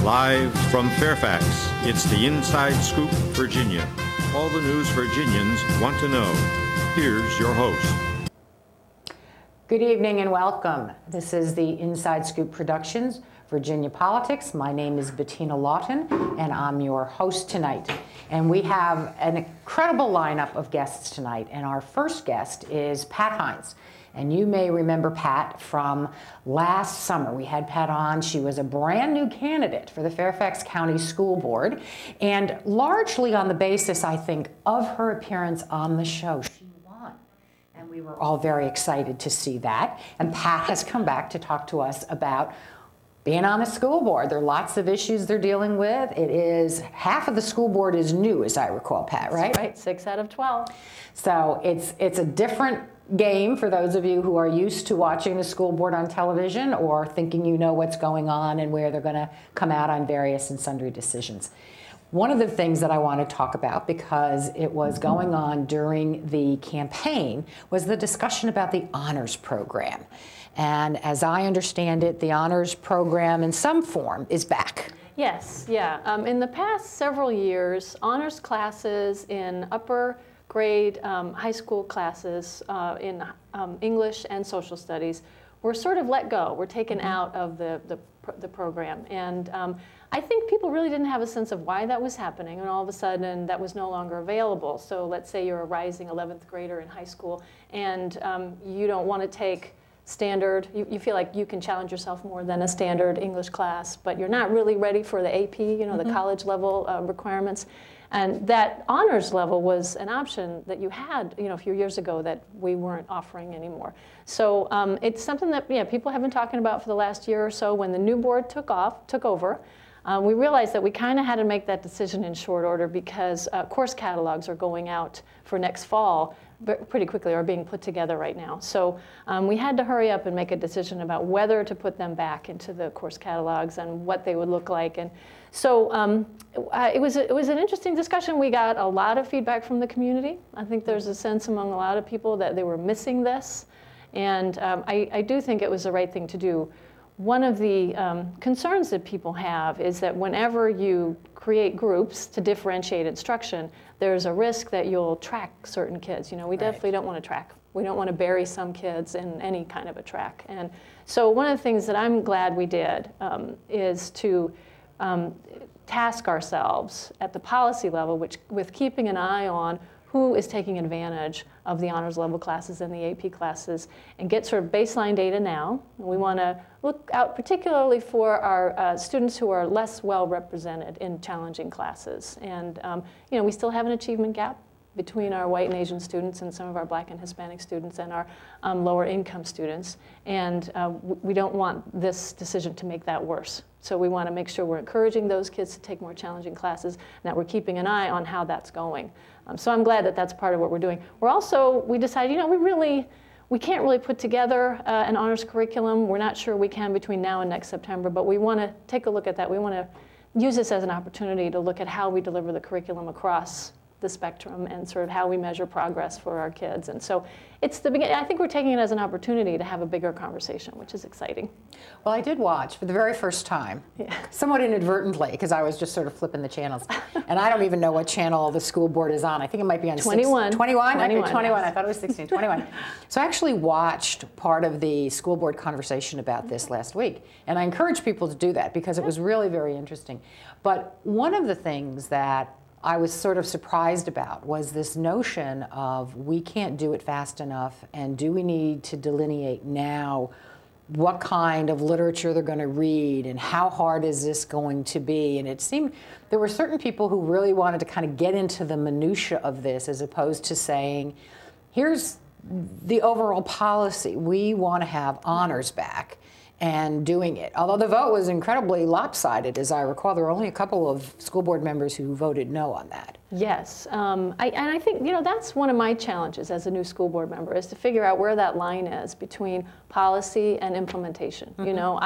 Live from Fairfax, it's the Inside Scoop, Virginia. All the news Virginians want to know. Here's your host. Good evening and welcome. This is the Inside Scoop Productions, Virginia Politics. My name is Bettina Lawton, and I'm your host tonight. And we have an incredible lineup of guests tonight. And our first guest is Pat Hines. And you may remember Pat from last summer. We had Pat on. She was a brand new candidate for the Fairfax County School Board. And largely on the basis, I think, of her appearance on the show, she won. And we were all very excited to see that. And Pat has come back to talk to us about being on the school board. There are lots of issues they're dealing with. It is, half of the school board is new, as I recall, Pat, right? Right, 6 out of 12. So it's a different game for those of you who are used to watching the school board on television or thinking you know what's going on and where they're going to come out on various and sundry decisions. One of the things that I want to talk about, because it was going on during the campaign, was the discussion about the honors program. And as I understand it, the honors program in some form is back. Yes, yeah. In the past several years, honors classes in upper grade high school classes in English and social studies were sort of let go, were taken out of the program. And I think people really didn't have a sense of why that was happening, and all of a sudden that was no longer available. So let's say you're a rising 11th grader in high school and you don't want to take standard, you feel like you can challenge yourself more than a standard English class, but you're not really ready for the AP, you know, the college level requirements. And that honors level was an option that you had, you know, a few years ago that we weren't offering anymore. So it's something that people have been talking about for the last year or so. When the new board took over, we realized that we kind of had to make that decision in short order because course catalogs are going out for next fall pretty quickly, or being put together right now. So we had to hurry up and make a decision about whether to put them back into the course catalogs and what they would look like. And so it was an interesting discussion. We got a lot of feedback from the community. I think there's a sense among a lot of people that they were missing this. And I do think it was the right thing to do. One of the concerns that people have is that whenever you create groups to differentiate instruction, there's a risk that you'll track certain kids. You know, we definitely don't want to track. We don't want to bury some kids in any kind of a track. And so one of the things that I'm glad we did is to task ourselves at the policy level with keeping an eye on who is taking advantage of the honors level classes and the AP classes, and get sort of baseline data now. We want to look out particularly for our students who are less well represented in challenging classes. And you know, we still have an achievement gap between our white and Asian students and some of our Black and Hispanic students and our lower income students. And we don't want this decision to make that worse. So we want to make sure we're encouraging those kids to take more challenging classes, and that we're keeping an eye on how that's going. So I'm glad that that's part of what we're doing. We decided, you know, we can't really put together an honors curriculum. We're not sure we can between now and next September, but we want to take a look at that. We want to use this as an opportunity to look at how we deliver the curriculum across the spectrum and sort of how we measure progress for our kids. And so it's the beginning. I think we're taking it as an opportunity to have a bigger conversation, which is exciting. Well, I did watch for the very first time, somewhat inadvertently, because I was just sort of flipping the channels. And I don't even know what channel the school board is on. I think it might be on 21. 21? 21, okay, 21. Yes. I thought it was 16. 21. So I actually watched part of the school board conversation about this last week. And I encourage people to do that because it was really very interesting. But one of the things that I was sort of surprised about was this notion of we can't do it fast enough, and do we need to delineate now what kind of literature they're going to read and how hard is this going to be. And it seemed there were certain people who really wanted to kind of get into the minutia of this as opposed to saying, here's the overall policy. We want to have honors back. And doing it. Although the vote was incredibly lopsided, as I recall, there were only a couple of school board members who voted no on that. Yes, and I think, you know, that's one of my challenges as a new school board member, is to figure out where that line is between policy and implementation. You know,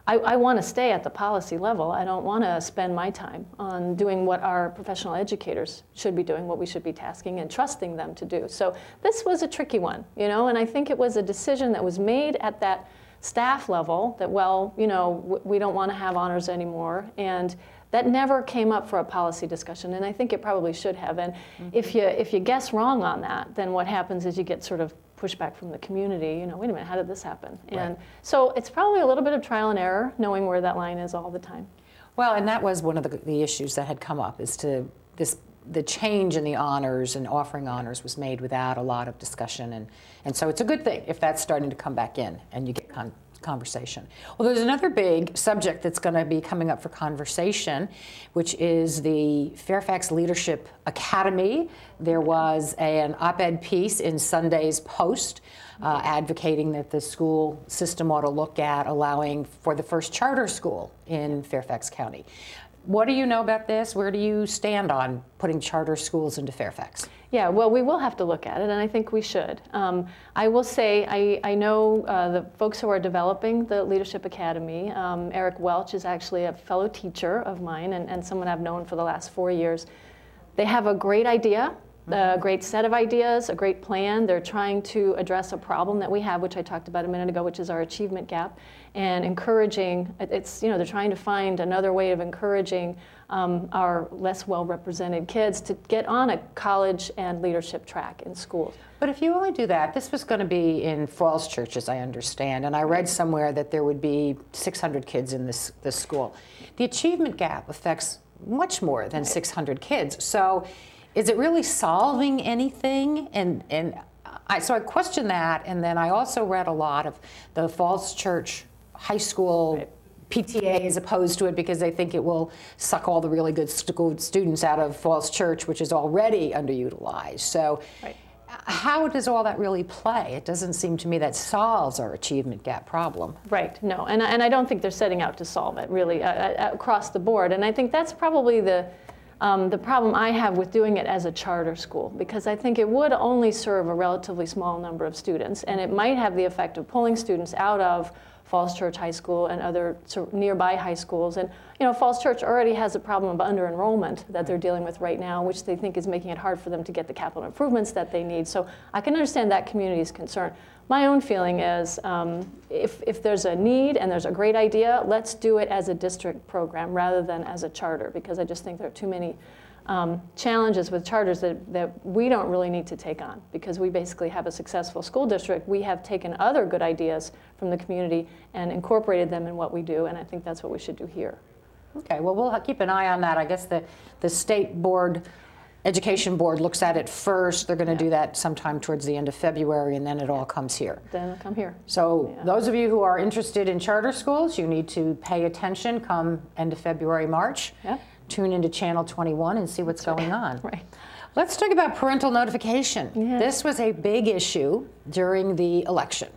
I want to stay at the policy level. I don't want to spend my time on doing what our professional educators should be doing, what we should be tasking and trusting them to do. So this was a tricky one, you know, and I think it was a decision that was made at that staff level that, well, you know, we don't want to have honors anymore. And that never came up for a policy discussion, and I think it probably should have. And if you guess wrong on that, then what happens is you get sort of pushback from the community. You know, wait a minute, how did this happen? And so it's probably a little bit of trial and error, knowing where that line is all the time. Well, and that was one of the issues that had come up, is the change in the honors and offering honors was made without a lot of discussion, and so it's a good thing if that's starting to come back in and you get conversation. Well, there's another big subject that's going to be coming up for conversation, which is the Fairfax Leadership Academy. There was an op-ed piece in Sunday's Post advocating that the school system ought to look at allowing for the first charter school in Fairfax County. What do you know about this? Where do you stand on putting charter schools into Fairfax? Yeah, well, we will have to look at it, and I think we should. I will say I know the folks who are developing the Leadership Academy. Eric Welch is actually a fellow teacher of mine and someone I've known for the last 4 years. They have a great idea, a great set of ideas, a great plan. They're trying to address a problem that we have, which I talked about a minute ago, which is our achievement gap, and encouraging, it's, you know, they're trying to find another way of encouraging our less well-represented kids to get on a college and leadership track in schools. But if you only do that, this was going to be in Falls Church, as I understand, and I read somewhere that there would be 600 kids in this school. The achievement gap affects much more than 600 kids. So is it really solving anything? So I question that, and then I also read a lot of the Falls Church High School PTA is opposed to it because they think it will suck all the really good students out of Falls Church, which is already underutilized. So how does all that really play? It doesn't seem to me that solves our achievement gap problem. Right, no, and I don't think they're setting out to solve it really across the board. And I think that's probably the problem I have with doing it as a charter school, because I think it would only serve a relatively small number of students, and it might have the effect of pulling students out of Falls Church High School and other sort of nearby high schools. And you know, Falls Church already has a problem of under-enrollment that they're dealing with right now, which they think is making it hard for them to get the capital improvements that they need. So I can understand that community's concern. My own feeling is if there's a need and there's a great idea, let's do it as a district program rather than as a charter, because I just think there are too many challenges with charters that we don't really need to take on, because we basically have a successful school district. We have taken other good ideas from the community and incorporated them in what we do, and I think that's what we should do here. Okay, well, we'll keep an eye on that. I guess the state board, education board looks at it first. They're going to do that sometime towards the end of February, and then it all comes here. Then it'll come here. So those of you who are interested in charter schools, you need to pay attention come end of February, March. Tune into Channel 21 and see what's going on. Let's talk about parental notification. This was a big issue during the election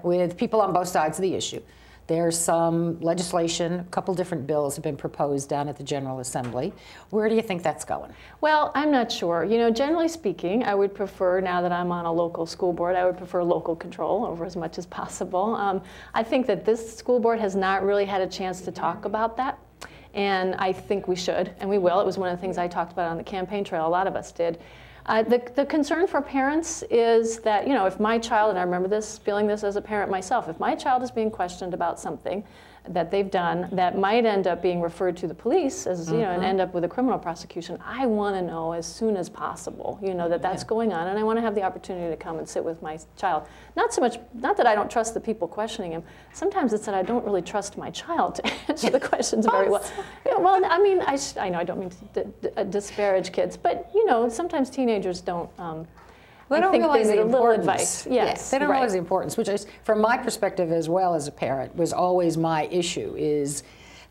with people on both sides of the issue. There's some legislation, a couple different bills have been proposed down at the General Assembly. Where do you think that's going? Well, I'm not sure. You know, generally speaking, I would prefer, now that I'm on a local school board, I would prefer local control over as much as possible. I think that this school board has not really had a chance to talk about that. And I think we should, and we will. It was one of the things I talked about on the campaign trail. A lot of us did. The concern for parents is that, you know, if my child, and I remember this, feeling this as a parent myself, if my child is being questioned about something that they've done that might end up being referred to the police as, you know, and end up with a criminal prosecution, I want to know as soon as possible, you know, that that's going on, and I want to have the opportunity to come and sit with my child. Not so much, not that I don't trust the people questioning him. Sometimes it's that I don't really trust my child to answer the questions very well. Yeah, well, I mean, I know I don't mean to disparage kids, but, you know, sometimes teenagers don't. They don't realize the importance. Advice. Yes, they don't realize the importance, which is, from my perspective as well as a parent, was always my issue, is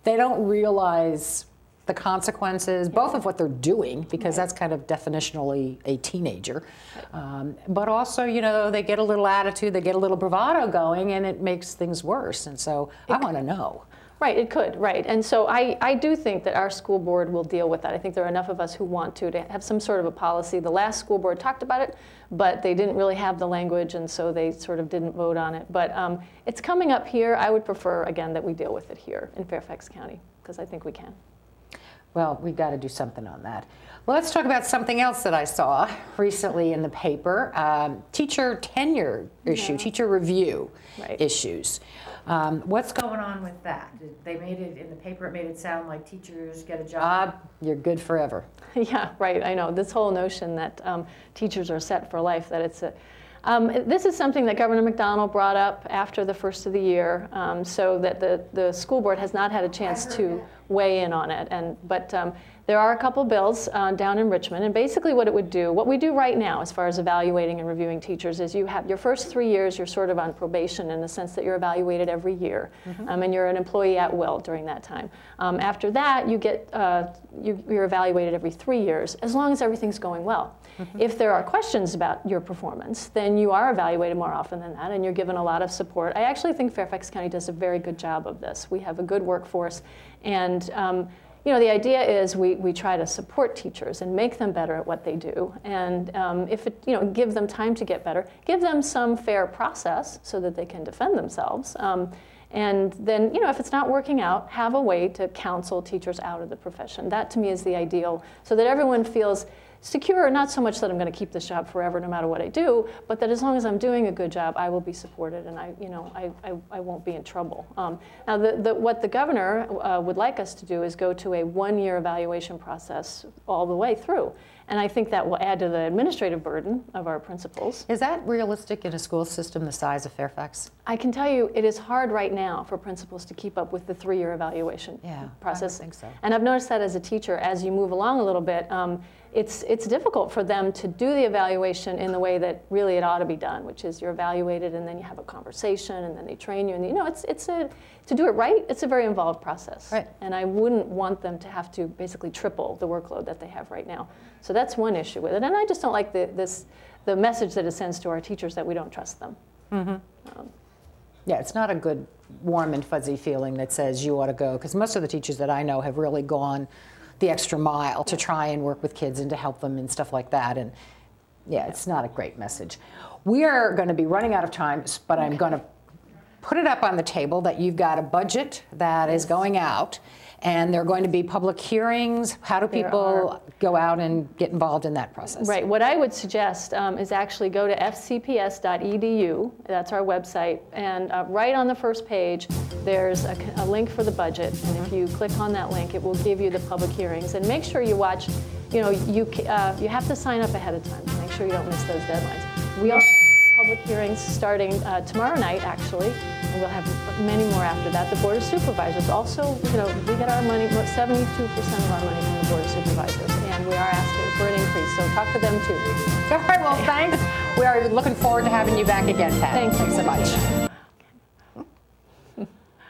they don't realize the consequences, both of what they're doing, because that's kind of definitionally a teenager, but also, you know, they get a little attitude, they get a little bravado going, and it makes things worse, and so I want to know. Right, it could, right. And so I do think that our school board will deal with that. I think there are enough of us who want to have some sort of a policy. The last school board talked about it, but they didn't really have the language, and so they sort of didn't vote on it. But it's coming up here. I would prefer, again, that we deal with it here in Fairfax County, because I think we can. Well, we've got to do something on that. Well, let's talk about something else that I saw recently in the paper, teacher tenure issue, teacher review issues. What's going on with that? They made it in the paper, it made it sound like teachers get a job, you're good forever. Yeah, right, I know. This whole notion that teachers are set for life, that it's a... this is something that Governor McDonnell brought up after the first of the year, so that the school board has not had a chance to weigh in on it. But there are a couple bills down in Richmond, and basically what it would do, what we do right now as far as evaluating and reviewing teachers is you have your first 3 years, you're sort of on probation in the sense that you're evaluated every year, and you're an employee at will during that time. After that, you get, you're evaluated every 3 years, as long as everything's going well. If there are questions about your performance, then you are evaluated more often than that, and you're given a lot of support. I actually think Fairfax County does a very good job of this. We have a good workforce, and you know, the idea is we try to support teachers and make them better at what they do, and if it, you know, give them time to get better, give them some fair process so that they can defend themselves. And then, you know, if it's not working out, have a way to counsel teachers out of the profession. That, to me, is the ideal, so that everyone feels secure, not so much that I'm going to keep this job forever no matter what I do, but that as long as I'm doing a good job, I will be supported, and I won't be in trouble. Now, what the governor would like us to do is go to a 1-year evaluation process all the way through. And I think that will add to the administrative burden of our principals. Is that realistic in a school system the size of Fairfax? I can tell you it is hard right now for principals to keep up with the 3-year evaluation process. I think so. And I've noticed that as a teacher, as you move along a little bit, it's difficult for them to do the evaluation in the way that really it ought to be done, which is you're evaluated and then you have a conversation and then they train you. And you know, to do it right, it's a very involved process. Right. And I wouldn't want them to have to basically triple the workload that they have right now. So that's one issue with it. And I just don't like the message that it sends to our teachers that we don't trust them. Yeah, it's not a good warm and fuzzy feeling that says you ought to go, because most of the teachers that I know have really gone the extra mile to try and work with kids and to help them and stuff like that. And yeah, it's not a great message. We are going to be running out of time, but I'm going to put it up on the table that you've got a budget that is going out, and there are going to be public hearings. How do people go out and get involved in that process? Right. What I would suggest is actually go to fcps.edu. That's our website. And right on the first page, there's a link for the budget. And if you click on that link, it will give you the public hearings. And make sure you watch, you know, you have to sign up ahead of time to make sure you don't miss those deadlines. We also have public hearings starting tomorrow night, actually. And we'll have many more after that. The Board of Supervisors also, you know, we get our money, 72% of our money from the Board of Supervisors, and we are asking for an increase, so talk to them too. All right, well, thanks. We are looking forward to having you back again, Pat. Thanks so much.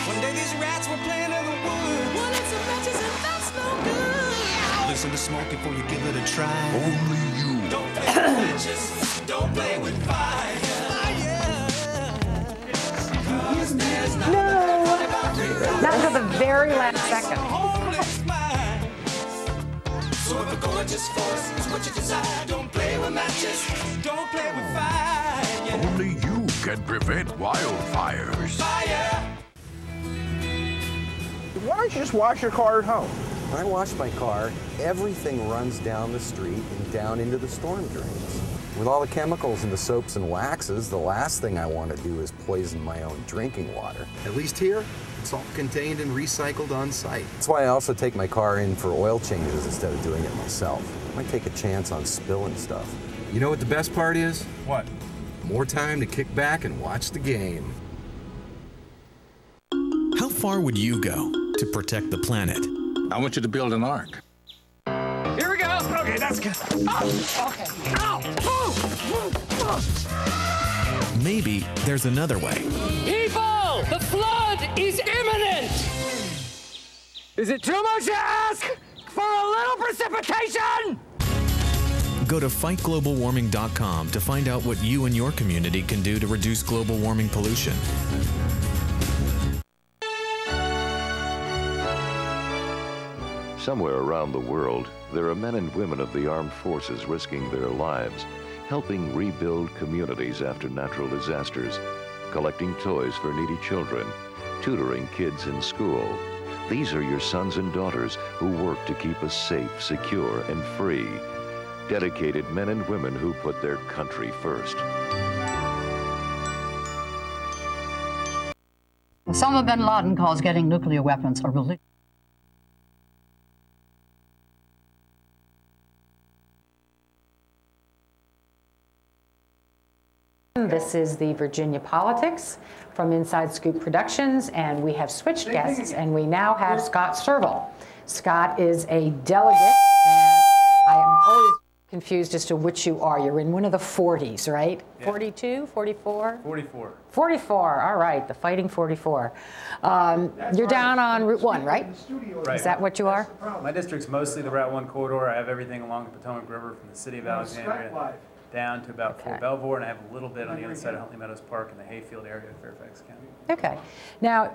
One day these rats were playing in the woods. Wanted some matches and that's no good. Listen to smoke before you give it a try. Only you. Don't play with matches. Don't play with fire. No, not until the very last second. So if a gorgeous force is what you desire, don't play with matches, don't play with fire. Only you can prevent wildfires. Fire. Why don't you just wash your car at home? When I wash my car, everything runs down the street and down into the storm drains. With all the chemicals in the soaps and waxes, the last thing I want to do is poison my own drinking water. At least here, it's all contained and recycled on site. That's why I also take my car in for oil changes instead of doing it myself. I might take a chance on spilling stuff. You know what the best part is? What? More time to kick back and watch the game. How far would you go to protect the planet? I want you to build an ark. Here we go. Okay, that's good. Oh, okay. Ow! Maybe there's another way. People, the flood is imminent! Is it too much to ask for a little precipitation? Go to fightglobalwarming.com to find out what you and your community can do to reduce global warming pollution. Somewhere around the world, there are men and women of the armed forces risking their lives, helping rebuild communities after natural disasters, collecting toys for needy children, tutoring kids in school. These are your sons and daughters who work to keep us safe, secure, and free. Dedicated men and women who put their country first. Osama bin Laden calls getting nuclear weapons a religion. This is the Virginia Politics from Inside Scoop Productions, and we have switched guests, and we now have Scott Serval. Scott is a delegate, and I am always confused as to which you are. You're in one of the 40s, right? Yeah. 42, 44? 44. 44, all right, the Fighting 44. You're down on Route 1, right? Right. Is that what you are? My district's mostly the Route 1 corridor. I have everything along the Potomac River from the city of Alexandria down to about Fort Belvoir, and I have a little bit on the other side of Huntley Meadows Park in the Hayfield area of Fairfax County. Okay. Now,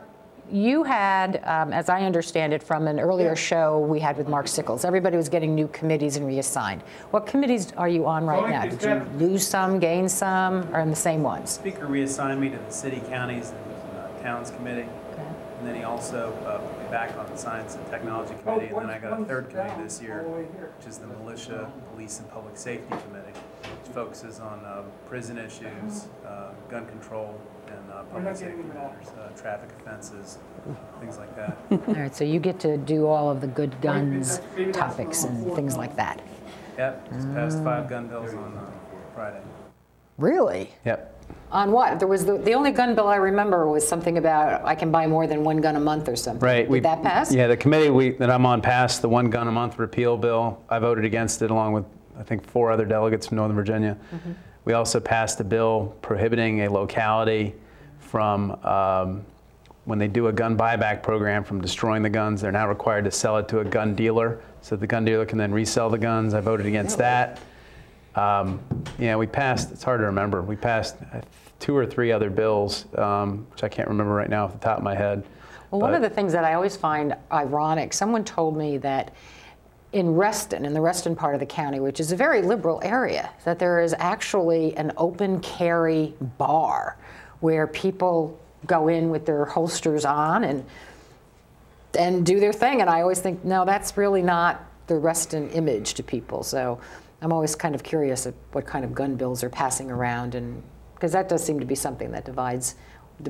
you had, as I understand it from an earlier show we had with Mark Sickles, everybody was getting new committees and reassigned. What committees are you on right now? Did you lose some, gain some, or in the same ones? Speaker reassigned me to the City, Counties, and Towns Committee. Okay. And then he also put me back on the Science and Technology Committee, and then I got a third committee this year, which is the Militia, Police, and Public Safety Committee, which focuses on prison issues, gun control, and public safety matters, traffic offenses, things like that. All right, so you get to do all of the good guns topics and things like that. Yep, just passed 5 gun bills on Friday. Really? Yep. On what? There was the only gun bill I remember was something about I can buy more than 1 gun a month or something. Right. Did that pass? Yeah, the committee that I'm on passed the 1 gun a month repeal bill. I voted against it along with, I think, 4 other delegates from Northern Virginia. Mm-hmm. We also passed a bill prohibiting a locality from, when they do a gun buyback program, from destroying the guns. They're now required to sell it to a gun dealer, so the gun dealer can then resell the guns. I voted against that. Yeah, we passed, it's hard to remember, we passed 2 or 3 other bills, which I can't remember right now off the top of my head. Well, one of the things that I always find ironic, someone told me that in Reston, in the Reston part of the county, which is a very liberal area, that there is actually an open carry bar where people go in with their holsters on and do their thing. And I always think, no, that's really not the Reston image to people. So I'm always kind of curious at what kind of gun bills are passing around, and because that does seem to be something that divides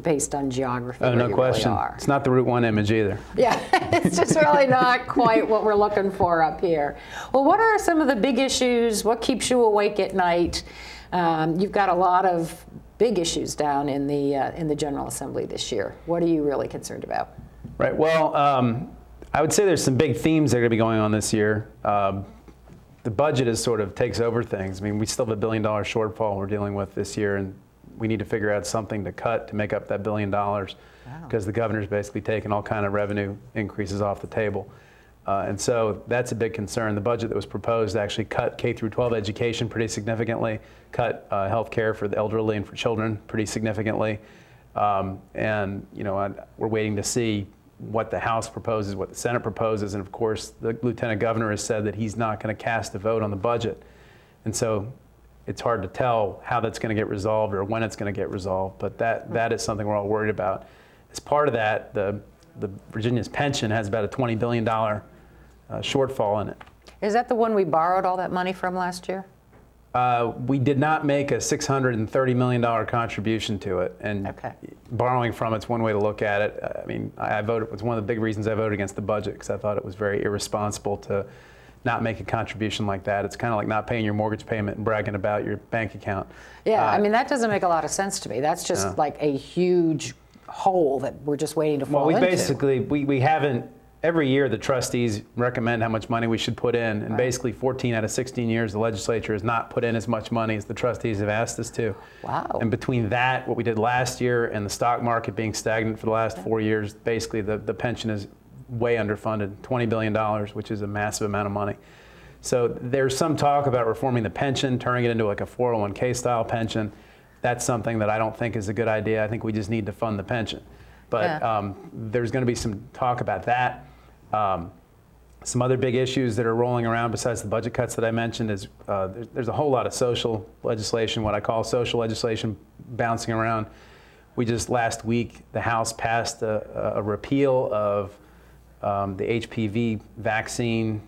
based on geography. Oh, no question. Really, it's not the Route 1 image either. Yeah, it's just really not quite what we're looking for up here. Well, what are some of the big issues? What keeps you awake at night? You've got a lot of big issues down in the General Assembly this year. What are you really concerned about? Right. Well, I would say there's some big themes that are going to be going on this year. The budget is sort of takes over things. I mean, we still have $1 billion shortfall we're dealing with this year, and we need to figure out something to cut to make up that $1 billion, because the governor's basically taken all kind of revenue increases off the table. And so that's a big concern. The budget that was proposed actually cut K-12 education pretty significantly, cut health care for the elderly and for children pretty significantly. And, you know, we're waiting to see what the House proposes, what the Senate proposes, and of course the Lieutenant Governor has said that he's not going to cast a vote on the budget. And so it's hard to tell how that's going to get resolved or when it's going to get resolved, but that is something we're all worried about. As part of that, the Virginia's pension has about a $20 billion shortfall in it. Is that the one we borrowed all that money from last year? We did not make a $630 million contribution to it, and borrowing from it's one way to look at it. I mean, I voted. It's one of the big reasons I voted against the budget, because I thought it was very irresponsible to not make a contribution like that. It's kind of like not paying your mortgage payment and bragging about your bank account. Yeah, I mean, that doesn't make a lot of sense to me. That's just like a huge hole that we're just waiting to fall into. Well, basically, we haven't. Every year, the trustees recommend how much money we should put in, and basically 14 out of 16 years, the legislature has not put in as much money as the trustees have asked us to. Wow. And between that, what we did last year, and the stock market being stagnant for the last 4 years, basically the pension is way underfunded, $20 billion, which is a massive amount of money. So there's some talk about reforming the pension, turning it into like a 401k style pension. That's something that I don't think is a good idea. I think we just need to fund the pension. But there's going to be some talk about that. Some other big issues that are rolling around besides the budget cuts that I mentioned is there's a whole lot of social legislation, what I call social legislation, bouncing around. We just last week, the House passed a repeal of the HPV vaccine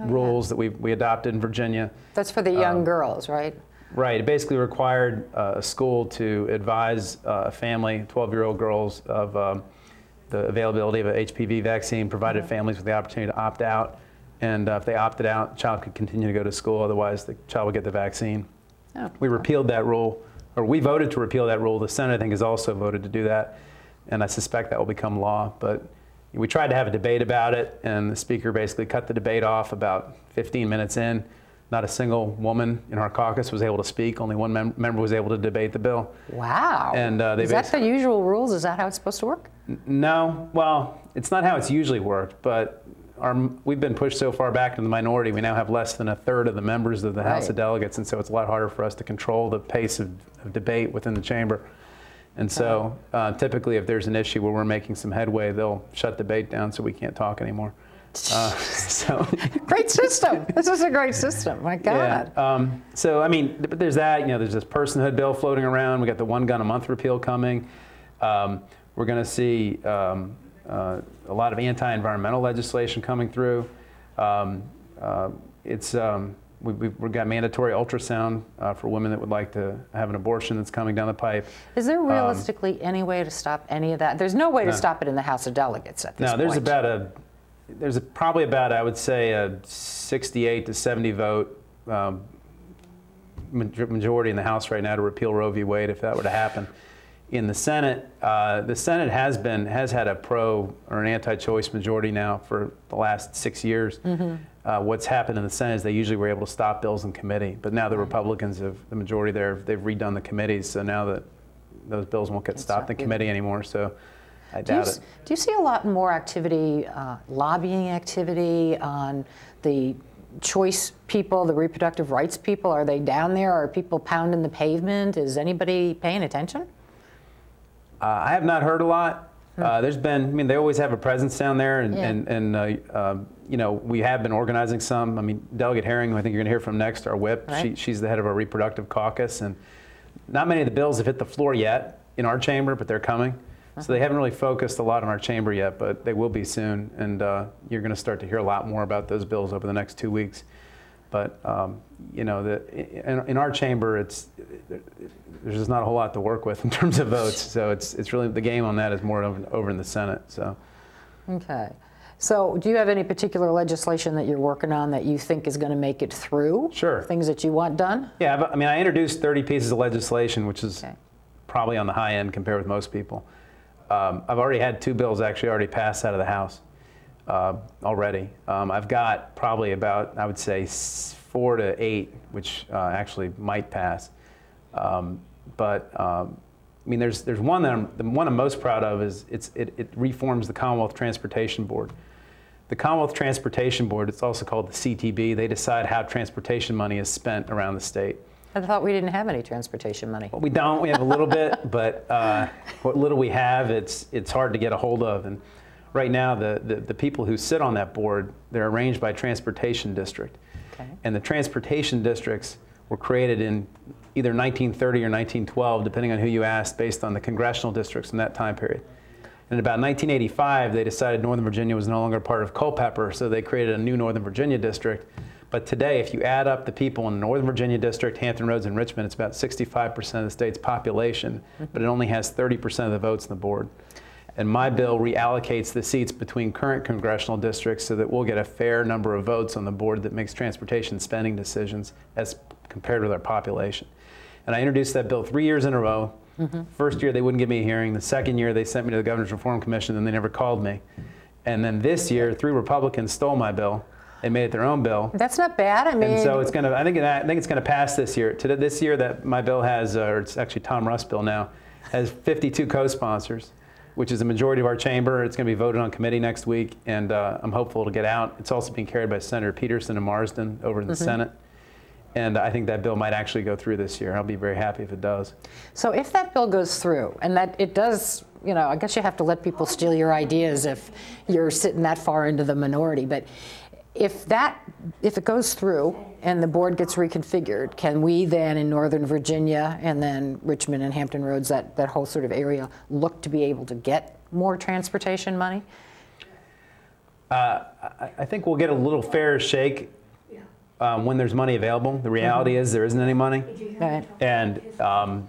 rules that we adopted in Virginia. That's for the young girls, right? Right. It basically required a school to advise a family, 12-year-old girls, of the availability of an HPV vaccine, provided families with the opportunity to opt out. And if they opted out, the child could continue to go to school. Otherwise, the child would get the vaccine. Oh. We repealed that rule, or we voted to repeal that rule. The Senate, I think, has also voted to do that. And I suspect that will become law. But we tried to have a debate about it, and the speaker basically cut the debate off about 15 minutes in. Not a single woman in our caucus was able to speak. Only one member was able to debate the bill. Wow. And is that the usual rules? Is that how it's supposed to work? No. Well, it's not how it's usually worked, but we've been pushed so far back in the minority. We now have less than a third of the members of the House of Delegates, and so it's a lot harder for us to control the pace of debate within the chamber. And so typically if there's an issue where we're making some headway, they'll shut debate down so we can't talk anymore. Great system. This is a great system. My God. Yeah. So I mean, there's that. You know, there's this personhood bill floating around. We got the one gun a month repeal coming. We're going to see a lot of anti-environmental legislation coming through. We've got mandatory ultrasound for women that would like to have an abortion that's coming down the pipe. Is there realistically any way to stop any of that? There's no way to stop it in the House of Delegates at this point. No, there's probably about, I would say, a 68 to 70 vote majority in the House right now to repeal Roe v. Wade if that were to happen. In the Senate has had a pro or an anti-choice majority now for the last 6 years. Mm-hmm. What's happened in the Senate is they usually were able to stop bills in committee, but now the Republicans have the majority there. They've redone the committees, so now that those bills won't get stopped in committee anymore. So I doubt it. Do you see a lot more activity, lobbying activity on the choice people, the reproductive rights people? Are they down there? Are people pounding the pavement? Is anybody paying attention? I have not heard a lot. There's been, I mean, they always have a presence down there, and you know, we have been organizing some. I mean, Delegate Herring, who I think you're going to hear from next, our whip, she's the head of our reproductive caucus, and not many of the bills have hit the floor yet in our chamber, but they're coming. So they haven't really focused a lot on our chamber yet, but they will be soon, and you're going to start to hear a lot more about those bills over the next 2 weeks. But you know, in our chamber, there's just not a whole lot to work with in terms of votes. So it's really, the game on that is more over in the Senate. So. Okay. So do you have any particular legislation that you're working on that you think is going to make it through? Sure. Things that you want done? Yeah, I mean, I introduced 30 pieces of legislation, which is probably on the high end compared with most people. I've already had 2 bills actually already passed out of the House already. I've got probably about, I would say, 4 to 8, which actually might pass. I mean, there's one that the one I'm most proud of is it reforms the Commonwealth Transportation Board. The Commonwealth Transportation Board, it's also called the CTB, they decide how transportation money is spent around the state. I thought we didn't have any transportation money. Well, we don't. We have a little bit, but what little we have, it's hard to get a hold of. And right now, the people who sit on that board, they're arranged by transportation district. Okay. And the transportation districts were created in either 1930 or 1912, depending on who you asked, based on the congressional districts in that time period. And in about 1985, they decided Northern Virginia was no longer part of Culpeper, so they created a new Northern Virginia district. But today, if you add up the people in the Northern Virginia district, Hampton Roads, and Richmond, it's about 65% of the state's population, but it only has 30% of the votes on the board. And my bill reallocates the seats between current congressional districts so that we'll get a fair number of votes on the board that makes transportation spending decisions as compared with our population. And I introduced that bill 3 years in a row. First year, they wouldn't give me a hearing. The second year, they sent me to the Governor's Reform Commission, and they never called me. And then this year, 3 Republicans stole my bill. They made it their own bill. That's not bad. I mean, and so it's going to. I think it's going to pass this year. This year, that my bill has, or it's actually Tom Russ' bill now, has 52 co-sponsors, which is a majority of our chamber. It's going to be voted on committee next week, and I'm hopeful it'll get out. It's also being carried by Senator Peterson of Marsden over in the Senate, and I think that bill might actually go through this year. I'll be very happy if it does. So if that bill goes through, and that it does, you know, I guess you have to let people steal your ideas if you're sitting that far into the minority, but if it goes through and the board gets reconfigured, can we then in Northern Virginia and then Richmond and Hampton Roads, that whole sort of area, look to be able to get more transportation money? I think we'll get a little fairer shake when there's money available. The reality is there isn't any money. Right. And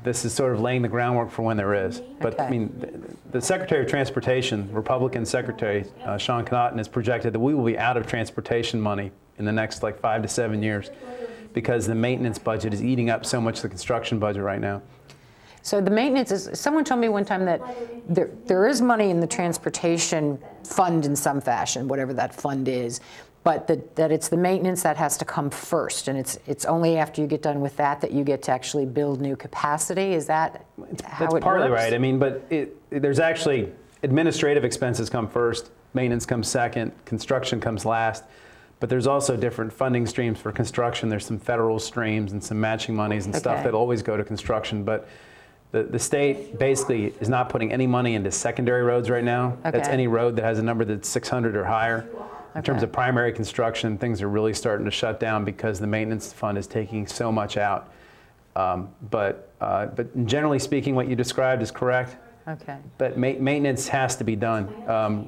this is sort of laying the groundwork for when there is. But I mean, the Secretary of Transportation, Republican Secretary Sean Connaughton, has projected that we will be out of transportation money in the next like 5 to 7 years because the maintenance budget is eating up so much of the construction budget right now. So the maintenance is, someone told me one time that there is money in the transportation fund in some fashion, whatever that fund is, but that it's the maintenance that has to come first, and it's only after you get done with that you get to actually build new capacity. Is that how it works? That's partly right. I mean, but there's actually administrative expenses come first, maintenance comes second, construction comes last. But there's also different funding streams for construction. There's some federal streams and some matching monies and stuff that always go to construction. But the state basically is not putting any money into secondary roads right now. That's any road that has a number that's 600 or higher. In terms of primary construction, things are really starting to shut down because the maintenance fund is taking so much out. But generally speaking, what you described is correct. Okay. But maintenance has to be done.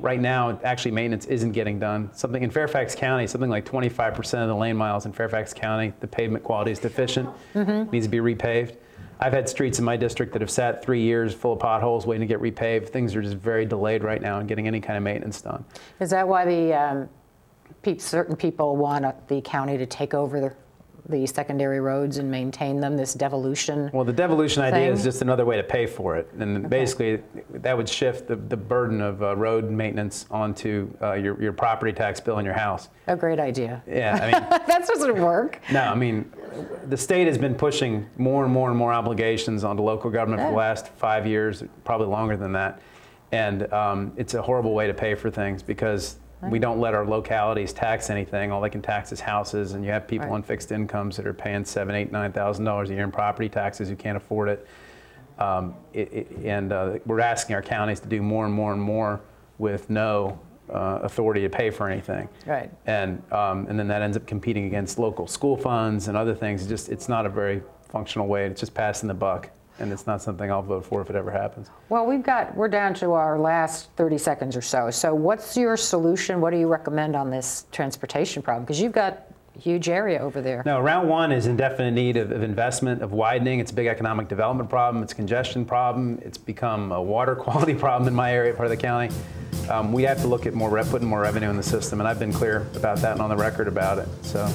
Right now, actually, maintenance isn't getting done. Something in Fairfax County, something like 25% of the lane miles in Fairfax County, the pavement quality is deficient, needs to be repaved. I've had streets in my district that have sat 3 years full of potholes waiting to get repaved. Things are just very delayed right now in getting any kind of maintenance done. Is that why the certain people want the county to take over the secondary roads and maintain them, this devolution? Well, the devolution idea is just another way to pay for it. And basically, that would shift the burden of road maintenance onto your property tax bill in your house. A great idea. Yeah, I mean. That doesn't work. No, I mean, the state has been pushing more and more and more obligations onto local government for the last 5 years, probably longer than that. And it's a horrible way to pay for things because we don't let our localities tax anything. All they can tax is houses, and you have people on fixed incomes that are paying $7,000, $8,000, $9,000 a year in property taxes who can't afford it. We're asking our counties to do more and more and more with no authority to pay for anything. Right. And then that ends up competing against local school funds and other things. It's not a very functional way. It's just passing the buck. And it's not something I'll vote for if it ever happens. Well, we're down to our last 30 seconds or so. So what's your solution? What do you recommend on this transportation problem? Because you've got a huge area over there. No, Route 1 is in definite need of investment, of widening. It's a big economic development problem. It's a congestion problem. It's become a water quality problem in my area, part of the county. We have to look at putting more revenue in the system, and I've been clear about that and on the record about it. So.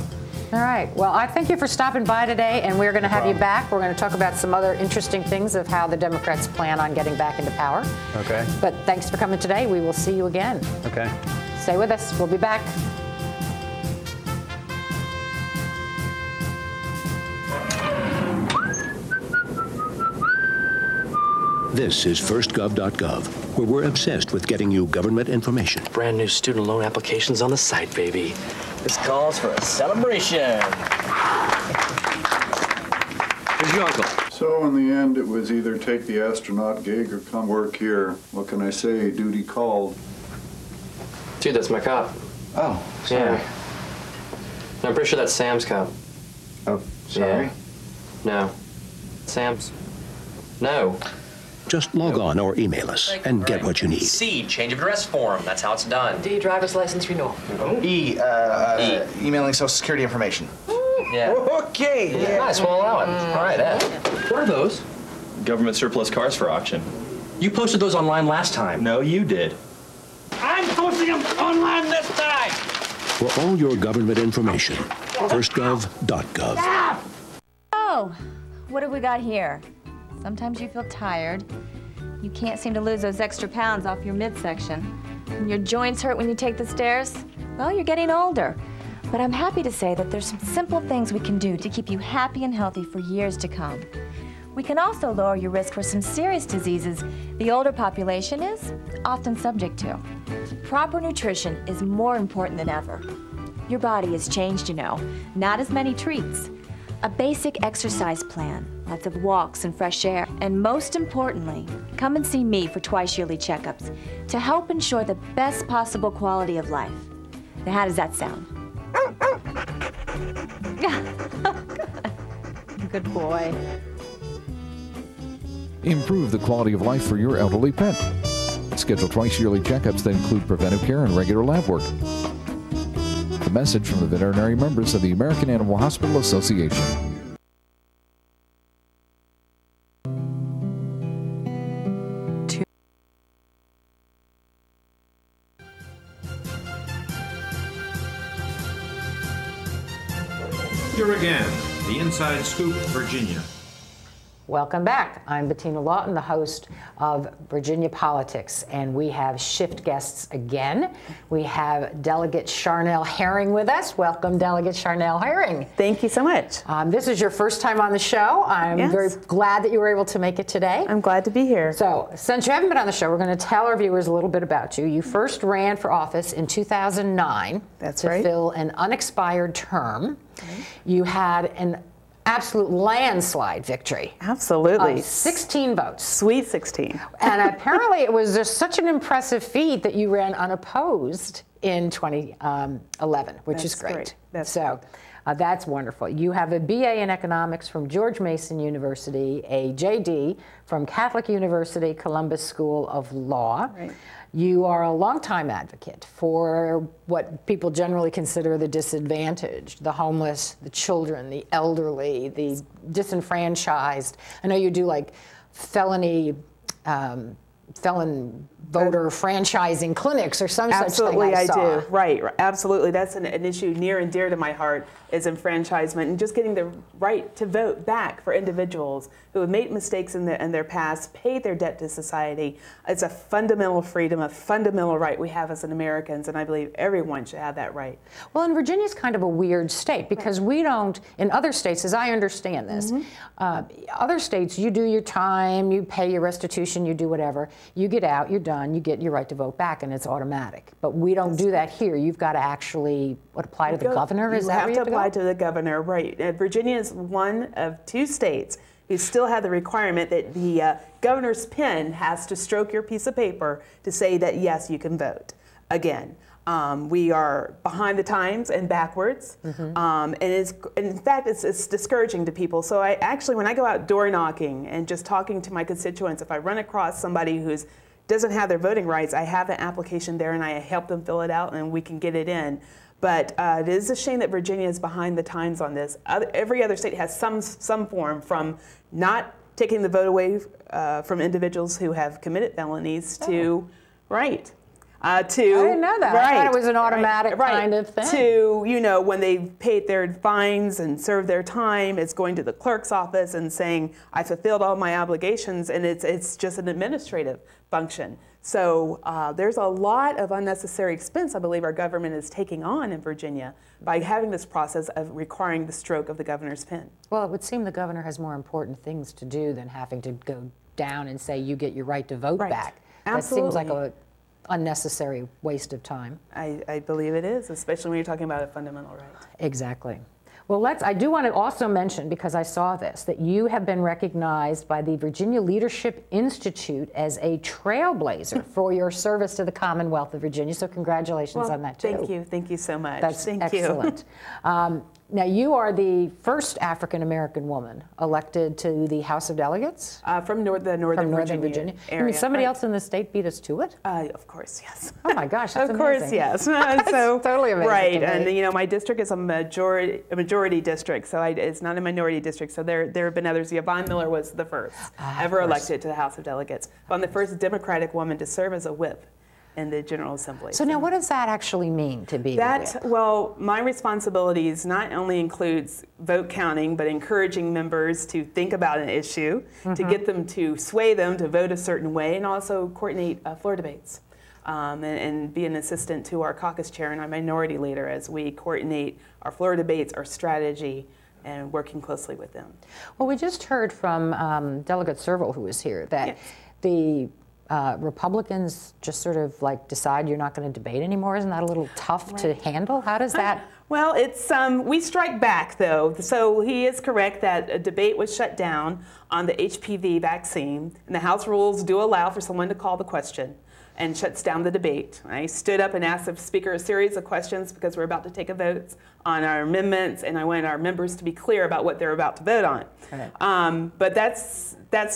All right. Well, I thank you for stopping by today, and we're going to have you back. We're going to talk about some other interesting things of how the Democrats plan on getting back into power. Okay. But thanks for coming today. We will see you again. Okay. Stay with us. We'll be back. This is firstgov.gov, where we're obsessed with getting you government information. Brand new student loan applications on the site, baby. This calls for a celebration. Where's your uncle? So in the end, it was either take the astronaut gig or come work here. What can I say? Duty called. Dude, that's my cop. Oh, sorry. Yeah. No, I'm pretty sure that's Sam's cop. Oh, sorry? Yeah. No. Sam's? No. Just log on or email us and get what you need. C, change of address form. That's how it's done. D, driver's license renewal. E, emailing Social Security information. Yeah. Okay. Yeah. Nice, we'll allow it. All right, Ed. What are those? Government surplus cars for auction. You posted those online last time. No, you did. I'm posting them online this time! For all your government information, firstgov.gov. Oh, what have we got here? Sometimes you feel tired. You can't seem to lose those extra pounds off your midsection. And your joints hurt when you take the stairs. Well, you're getting older. But I'm happy to say that there's some simple things we can do to keep you happy and healthy for years to come. We can also lower your risk for some serious diseases the older population is often subject to. Proper nutrition is more important than ever. Your body has changed, you know. Not as many treats. A basic exercise plan, lots of walks and fresh air, and most importantly, come and see me for twice-yearly checkups to help ensure the best possible quality of life. Now, how does that sound? Good boy. Improve the quality of life for your elderly pet. Schedule twice-yearly checkups that include preventive care and regular lab work. For a message from the veterinary members of the American Animal Hospital Association. Here again, the Inside Scoop, Virginia. Welcome back. I'm Bettina Lawton, the host of Virginia Politics, and we have shift guests again. We have Delegate Charnel Herring with us. Welcome, Delegate Charnel Herring. Thank you so much. This is your first time on the show. I'm very glad that you were able to make it today. I'm glad to be here. So, since you haven't been on the show, we're going to tell our viewers a little bit about you. You first ran for office in 2009 to fill an unexpired term. You had an absolute landslide victory. Absolutely. 16 votes. Sweet 16. And apparently it was just such an impressive feat that you ran unopposed in 2011, which is great. That's wonderful. You have a BA in economics from George Mason University, a JD from Catholic University, Columbus School of Law. Right. You are a longtime advocate for what people generally consider the disadvantaged, the homeless, the children, the elderly, the disenfranchised. I know you do like felon voter franchising clinics or some such thing I saw. Absolutely, I do. Right, absolutely. That's an issue near and dear to my heart, is enfranchisement and just getting the right to vote back for individuals who have made mistakes in their past, paid their debt to society. It's a fundamental freedom, a fundamental right we have as Americans, and I believe everyone should have that right. Well, and Virginia's kind of a weird state because we don't, in other states, as I understand this, other states, you do your time, you pay your restitution, you do whatever, you get out, you're done, you get your right to vote back, and it's automatic. But we don't do that here. You've got to actually, apply to the governor? Is that where you have to apply to the governor, right. Virginia is one of 2 states who still have the requirement that the governor's pen has to stroke your piece of paper to say that, yes, you can vote. Again, we are behind the times and backwards, and in fact, it's discouraging to people. So when I go out door knocking and just talking to my constituents, if I run across somebody who doesn't have their voting rights, I have an application there and I help them fill it out and we can get it in. But it is a shame that Virginia is behind the times on this. Every other state has some form, from not taking the vote away from individuals who have committed felonies to, I didn't know that. I thought it was an automatic kind of thing. To, when they've paid their fines and served their time, it's going to the clerk's office and saying, I fulfilled all my obligations, and it's just an administrative function. So there's a lot of unnecessary expense I believe our government is taking on in Virginia by having this process of requiring the stroke of the governor's pen. Well, it would seem the governor has more important things to do than having to go down and say you get your right to vote back. Absolutely. That seems like an unnecessary waste of time. I believe it is, especially when you're talking about a fundamental right. Exactly. Well, I do want to also mention, because I saw this, that you have been recognized by the Virginia Leadership Institute as a trailblazer for your service to the Commonwealth of Virginia. So congratulations on that, too. Thank you. Thank you so much. That's excellent. Now, you are the first African-American woman elected to the House of Delegates? From Northern Virginia area. I mean, somebody else in the state beat us to it? Of course, yes. Oh my gosh, that's amazing. Of course, yes. That's totally amazing. Right, and my district is a majority district, so it's not a minority district. So there have been others. Von Miller was the first ever elected to the House of Delegates. But I'm the first Democratic woman to serve as a whip in the General Assembly. So now what does that actually mean, to be a whip? Well, my responsibilities not only includes vote counting, but encouraging members to think about an issue, to get them to sway them to vote a certain way, and also coordinate floor debates. And be an assistant to our caucus chair and our minority leader as we coordinate our floor debates, our strategy, and working closely with them. Well, we just heard from Delegate Serval, who was here, that the Republicans just sort of decide you're not going to debate anymore. Isn't that a little tough to handle? How does that? Well, it's we strike back, though. So he is correct that a debate was shut down on the HPV vaccine, and the House rules do allow for someone to call the question and shuts down the debate. I stood up and asked the speaker a series of questions because we're about to take a vote on our amendments, and I wanted our members to be clear about what they're about to vote on. Okay. But that's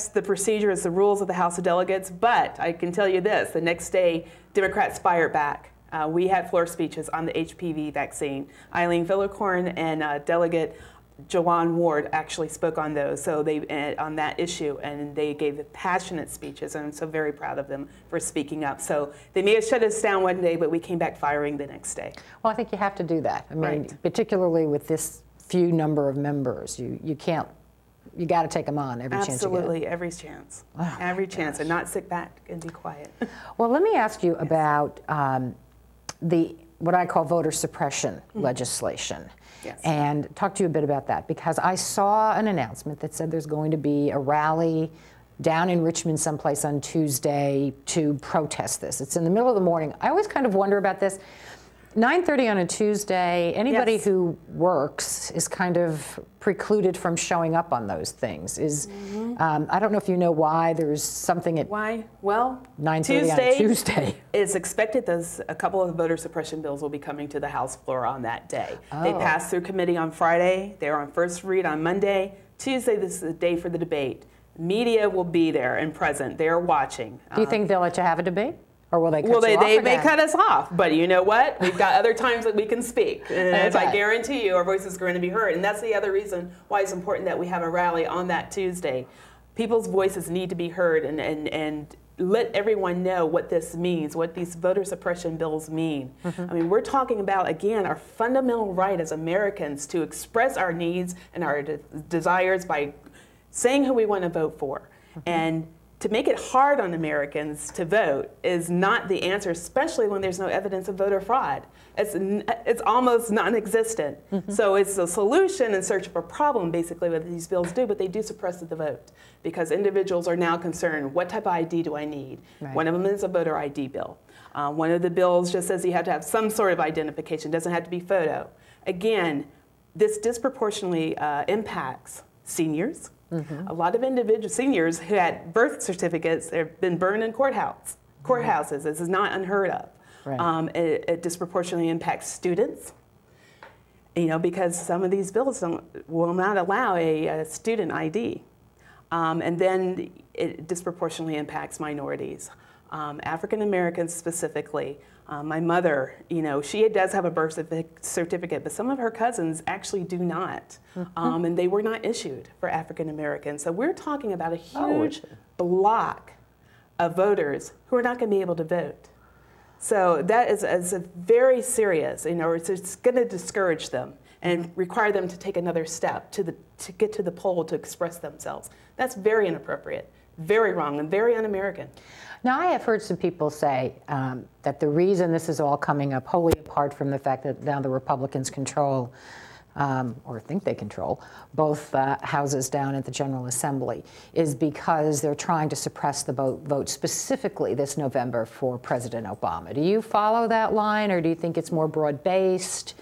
the procedure, is the rules of the House of Delegates. But I can tell you this: the next day, Democrats fired back. We had floor speeches on the HPV vaccine. Eileen Villicorn and Delegate Joanne Ward actually spoke on those, so they on that issue, and they gave passionate speeches, and I'm so very proud of them for speaking up. So they may have shut us down one day, but we came back firing the next day. Well, I think you have to do that. I mean, particularly with this few number of members, you can't. You got to take them on every chance you get. Absolutely, every chance, every chance, and not sit back and be quiet. Well, let me ask you about what I call voter suppression legislation. Yes. And talk to you a bit about that, because I saw an announcement that said there's going to be a rally down in Richmond someplace on Tuesday to protest this. It's in the middle of the morning. I always kind of wonder about this. 9:30 on a Tuesday, anybody who works is kind of precluded from showing up on those things. I don't know if you know why there's something at Well, 9:30 on Tuesday. It's expected a couple of voter suppression bills will be coming to the House floor on that day. They pass through committee on Friday. They're on first read on Monday. Tuesday, this is the day for the debate. Media will be there and present. They're watching. Do you think they'll let you have a debate? Or will they cut you off? They may again? cut us off, but you know what? We've got other times that we can speak. And as I guarantee you, our voice is going to be heard. And that's the other reason why it's important that we have a rally on that Tuesday. People's voices need to be heard, and let everyone know what this means, what these voter suppression bills mean. I mean, we're talking about, again, our fundamental right as Americans to express our needs and our desires by saying who we want to vote for. And to make it hard on Americans to vote is not the answer, especially when there's no evidence of voter fraud. It's almost non-existent. So it's a solution in search of a problem, basically, what these bills do, but they do suppress the vote because individuals are now concerned, what type of ID do I need? One of them is a voter ID bill. One of the bills just says you have to have some sort of identification, doesn't have to be photo. Again, this disproportionately impacts seniors. A lot of seniors who had birth certificates have been burned in courthouses. This is not unheard of. It disproportionately impacts students, because some of these bills will not allow a student ID. And then it disproportionately impacts minorities, African Americans specifically. My mother, she does have a birth certificate, but some of her cousins actually do not. And they were not issued for African Americans. So we're talking about a huge block of voters who are not going to be able to vote. So that is a very serious, it's going to discourage them and require them to take another step to get to the poll to express themselves. That's very inappropriate, very wrong, and very un-American. Now, I have heard some people say that the reason this is all coming up, wholly apart from the fact that now the Republicans control, or think they control, both houses down at the General Assembly, is because they're trying to suppress the vote specifically this November for President Obama. Do you follow that line, or do you think it's more broad-based?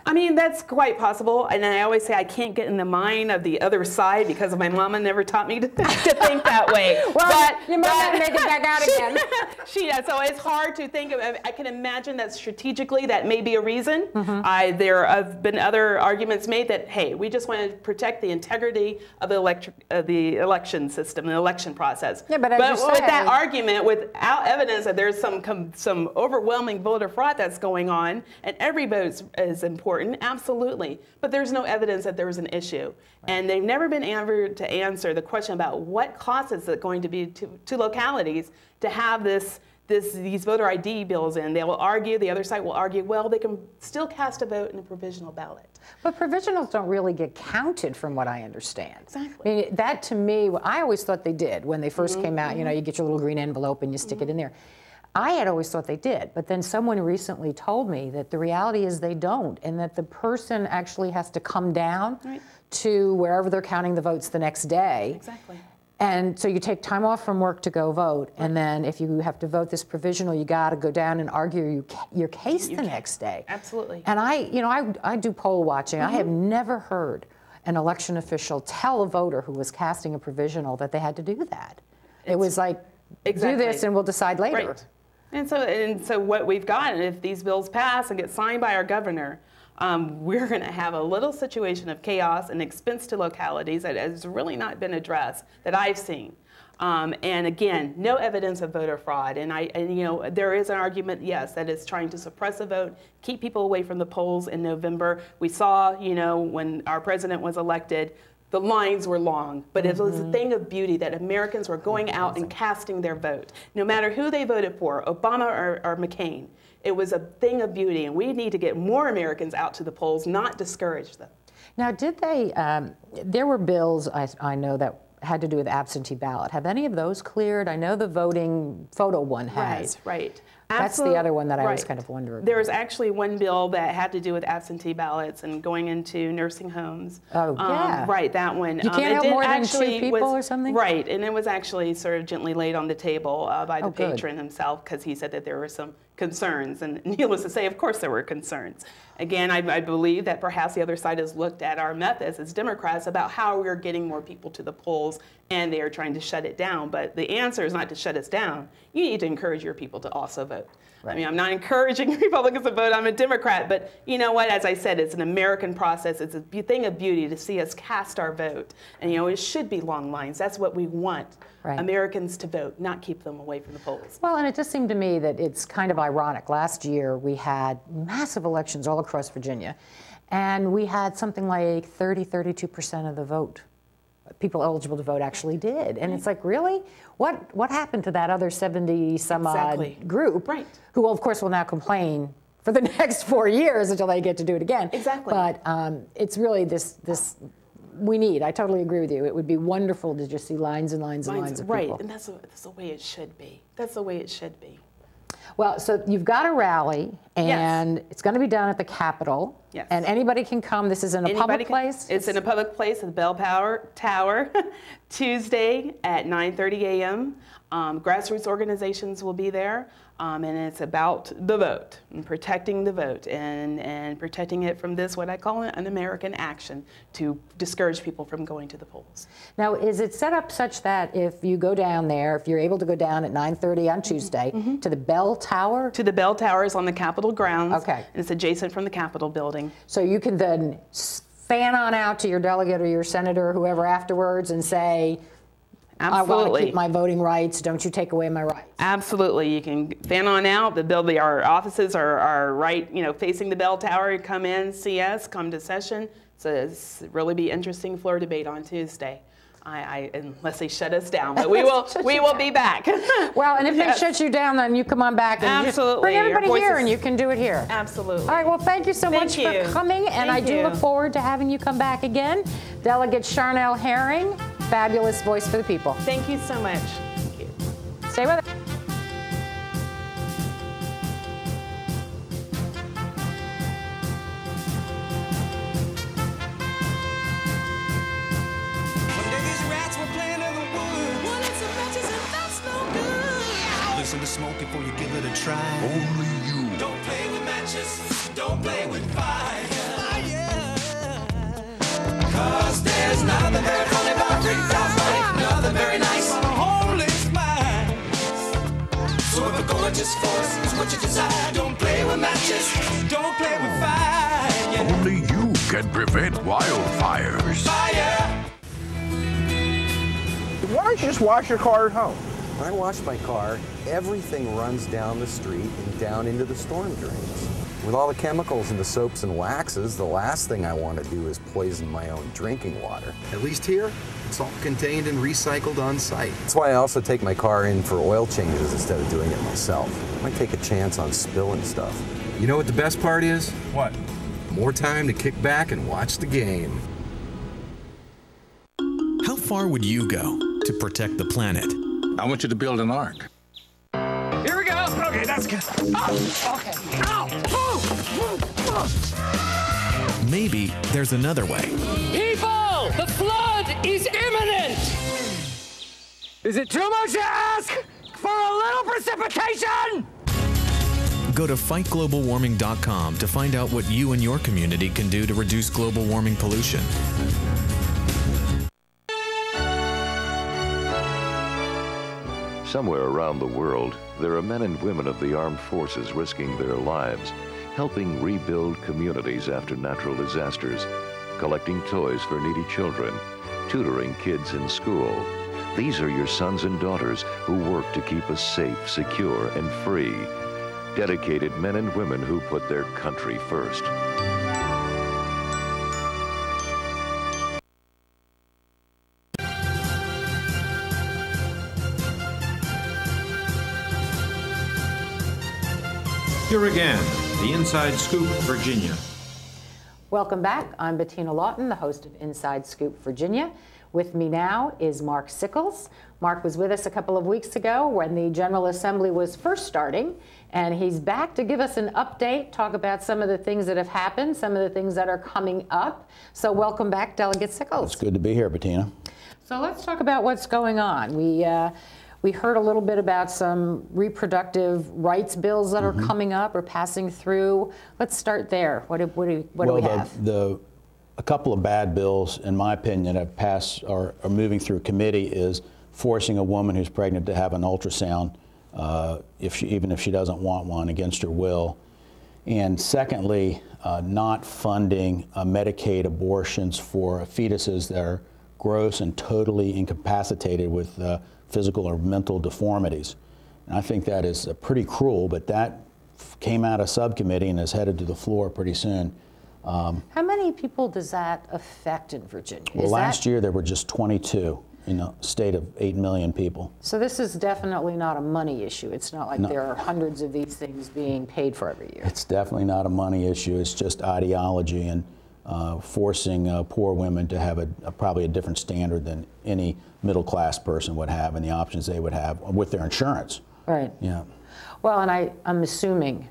I mean, that's quite possible, and I always say I can't get in the mind of the other side because my mama never taught me to think that way. Well, your mama make it back out again. She does, so it's hard to think of. I can imagine that strategically that may be a reason. There have been other arguments made that, hey, we just want to protect the integrity of the election system, the election process. Yeah, but with that argument, without evidence that there's some overwhelming voter fraud that's going on, and every vote is important. Absolutely, but there's no evidence that there was an issue, and they've never been able to answer the question about what cost is it going to be to localities to have these voter ID bills in. They will argue, the other side will argue, well, they can still cast a vote in a provisional ballot. But provisionals don't really get counted, from what I understand. Exactly. I mean, that to me, I always thought they did when they first came out. You get your little green envelope and you stick it in there. I had always thought they did, but then someone recently told me that the reality is they don't, and that the person actually has to come down to wherever they're counting the votes the next day. Exactly. And so you take time off from work to go vote, and then if you have to vote this provisional, you got to go down and argue your case the next day. Absolutely. And I do poll watching. I have never heard an election official tell a voter who was casting a provisional that they had to do that. It was like, do this and we'll decide later. Right. And so what we've got, and if these bills pass and get signed by our governor, we're going to have a little situation of chaos and expense to localities that has really not been addressed that I've seen. And again, no evidence of voter fraud. And you know, there is an argument, yes, that it's trying to suppress a vote, keep people away from the polls in November. We saw, you know, when our president was elected, the lines were long, but it was a thing of beauty that Americans were going out and casting their vote, no matter who they voted for, Obama or McCain. It was a thing of beauty, and we need to get more Americans out to the polls, not discourage them. Now, did they, there were bills, I know, that had to do with absentee ballot. Have any of those cleared? I know the voting photo one has. Right. That's the other one that I was kind of wondering. There was actually one bill that had to do with absentee ballots and going into nursing homes. Oh, yeah. Right, that one. You can't have more than 2 people or something? Right, and it was actually sort of gently laid on the table by the patron himself, because he said that there were some concerns, and needless to say, of course there were concerns. Again, I believe that perhaps the other side has looked at our methods as Democrats about how we're getting more people to the polls, and they are trying to shut it down. But the answer is not to shut us down. You need to encourage your people to also vote. Right. I mean, I'm not encouraging Republicans to vote. I'm a Democrat, but you know what? As I said, it's an American process. It's a thing of beauty to see us cast our vote. And you know, it should be long lines. That's what we want. Right. Americans to vote, not keep them away from the polls. Well, and it just seemed to me that it's kind of ironic. Last year, we had massive elections all across Virginia, and we had something like 32% of the vote. People eligible to vote actually did. And it's like, really? What happened to that other 70-some-odd group, who, of course, will now complain for the next 4 years until they get to do it again? Exactly. But it's really this we need. I totally agree with you. It would be wonderful to just see lines and lines and lines of people. Right, and that's the way it should be. That's the way it should be. Well, so you've got a rally, and it's going to be done at the Capitol. Yes. And anybody can come. This is in a public place? It's in a public place at the Bell Tower, Tuesday at 9:30 a.m. Grassroots organizations will be there, and it's about the vote and protecting the vote and protecting it from this, what I call an American action to discourage people from going to the polls. Now, is it set up such that if you go down there, if you're able to go down at 9:30 on Tuesday to the Bell Tower? To the Bell Tower is on the Capitol grounds. Okay. And it's adjacent from the Capitol building. So you can then fan on out to your delegate or your senator or whoever afterwards and say, absolutely, I want to keep my voting rights. Don't you take away my rights. Absolutely. You can fan on out. Our offices are right, you know, facing the Bell Tower. You come in, see us, come to session. So it's really be interesting floor debate on Tuesday. Unless they shut us down, but we will be back. Well, and if they shut you down, then you come on back and just bring everybody here, and you can do it here. Absolutely. All right. Well, thank you so much for coming, and I do look forward to having you come back again. Delegate Charnel Herring, fabulous voice for the people. Thank you so much. Thank you. Stay with us. Listen to smoke before you give it a try. Only you. Don't play with matches. Don't play with fire. Cause there's nothing very funny about $3,000. Nothing very nice. Homeless mind. So if a gorgeous force is what you desire, don't play with matches. Don't play with fire. Only you can prevent wildfires. Fire. Why don't you just wash your car at home? When I wash my car, everything runs down the street and down into the storm drains. With all the chemicals in the soaps and waxes, the last thing I want to do is poison my own drinking water. At least here, it's all contained and recycled on site. That's why I also take my car in for oil changes instead of doing it myself. I might take a chance on spilling stuff. You know what the best part is? What? More time to kick back and watch the game. How far would you go to protect the planet? I want you to build an ark. Here we go. Okay, that's good. Oh, okay. Ow! Maybe there's another way. People, the flood is imminent! Is it too much to ask for a little precipitation? Go to fightglobalwarming.com to find out what you and your community can do to reduce global warming pollution. Somewhere around the world, there are men and women of the armed forces risking their lives, helping rebuild communities after natural disasters, collecting toys for needy children, tutoring kids in school, These are your sons and daughters who work to keep us safe, secure, and free. Dedicated men and women who put their country first. Here again, the Inside Scoop, Virginia. Welcome back. I'm Bettina Lawton, the host of Inside Scoop, Virginia. With me now is Mark Sickles. Mark was with us a couple of weeks ago when the General Assembly was first starting, and he's back to give us an update, talk about some of the things that have happened, some of the things that are coming up. So welcome back, Delegate Sickles. It's good to be here, Bettina. So let's talk about what's going on. We heard a little bit about some reproductive rights bills that are coming up or passing through. Let's start there. What do we have? A couple of bad bills, in my opinion, that have passed or are moving through committee is forcing a woman who's pregnant to have an ultrasound, even if she doesn't want one, against her will. And secondly, not funding Medicaid abortions for fetuses that are gross and totally incapacitated with physical or mental deformities. And I think that is pretty cruel, but that came out of subcommittee and is headed to the floor pretty soon. How many people does that affect in Virginia? Well, last year there were just 22 in a state of 8 million people. So this is definitely not a money issue. It's not like there are hundreds of these things being paid for every year. It's definitely not a money issue. It's just ideology and forcing poor women to have probably a different standard than any middle-class person would have and the options they would have with their insurance. Right. Yeah. Well, and I'm assuming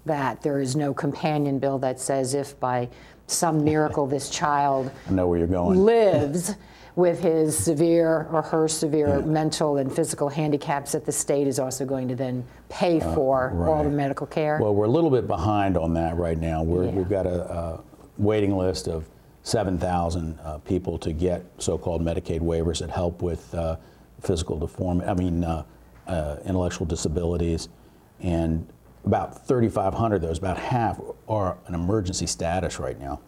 that there is no companion bill that says if by some miracle this child I know where you're going. lives with his severe or her severe mental and physical handicaps that the state is also going to then pay for all the medical care. Well, we're a little bit behind on that right now. We've got a waiting list of 7,000 people to get so-called Medicaid waivers that help with physical deformity, intellectual disabilities, and about 3,500 of those, about half, are an emergency status right now.